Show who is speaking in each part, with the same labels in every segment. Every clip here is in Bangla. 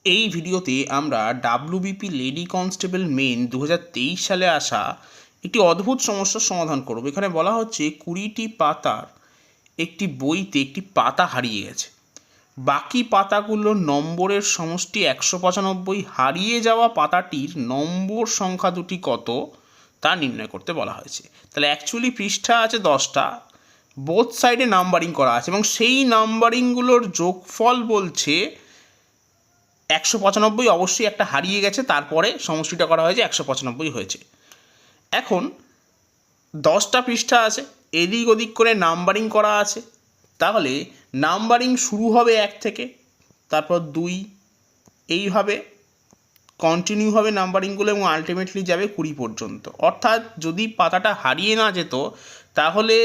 Speaker 1: এই ভিডিওতে আমরা ডাব্লিউবিপি লেডি কনস্টেবল মেন 2023 সালে আসা একটি অদ্ভুত সমস্যার সমাধান করব। এখানে বলা হচ্ছে 20টি পাতার একটি বইতে একটি পাতা হারিয়ে গেছে, বাকি পাতাগুলোর নম্বরের সমষ্টি 195, হারিয়ে যাওয়া পাতাটির নম্বর সংখ্যা দুটি কত তা নির্ণয় করতে বলা হয়েছে। তাহলে অ্যাকচুয়ালি পৃষ্ঠা আছে 10টা, বোথ সাইডে নাম্বারিং করা আছে এবং সেই নাম্বারিংগুলোর যোগফল বলছে 195। অবশ্যই একটা হারিয়ে গেছে, তারপরে সমষ্টিটা করা হয়েছে 195 হয়েছে। এখন 10টা পৃষ্ঠা আছে, এদিক ওদিক করে নাম্বারিং করা আছে, তাহলে নাম্বারিং শুরু হবে 1 থেকে, তারপর 2, এইভাবে কন্টিনিউ হবে নাম্বারিংগুলো এবং আলটিমেটলি যাবে 20 পর্যন্ত। অর্থাৎ যদি পাতাটা হারিয়ে না যেত তাহলে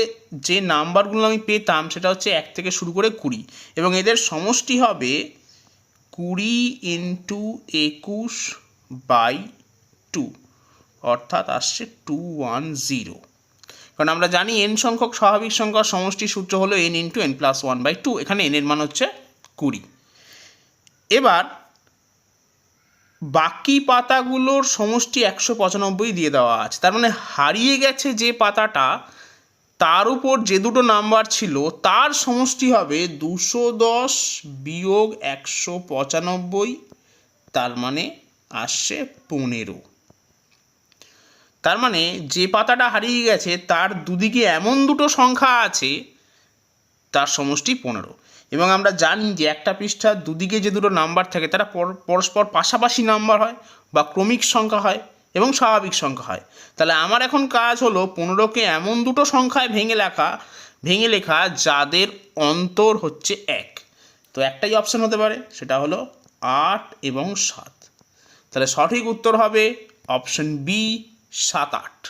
Speaker 1: যে নাম্বারগুলো আমি পেতাম সেটা হচ্ছে 1 থেকে শুরু করে 20 এবং এদের সমষ্টি হবে 20 × 21/2, অর্থাৎ আসছে 210। কারণ আমরা জানি n সংখ্যক স্বাভাবিক সংখ্যার সমষ্টির সূত্র হলো n × n+1/2। এখানে n এর মান হচ্ছে 20। এবার বাকি পাতাগুলোর সমষ্টি 195 দিয়ে দেওয়া আছে, তার মানে হারিয়ে গেছে যে পাতাটা তার উপর যে দুটো নাম্বার ছিল তার সমষ্টি হবে 210 - 195, তার মানে আসছে 15। তার মানে যে পাতাটা হারিয়ে গেছে তার দুদিকে এমন দুটো সংখ্যা আছে তার সমষ্টি 15। এবং আমরা জানি যে একটা পৃষ্ঠার দুদিকে যে দুটো নাম্বার থাকে তারা পরস্পর পাশাপাশি নাম্বার হয় বা ক্রমিক সংখ্যা হয় এবং স্বাভাবিক সংখ্যা হয়। তাহলে আমার এখন কাজ হলো 15কে এমন দুটো সংখ্যায় ভেঙে লেখা যাদের অন্তর হচ্ছে 1। তো একটাই অপশান হতে পারে, সেটা হলো 8 এবং 7। তাহলে সঠিক উত্তর হবে অপশন বি, 7, 8।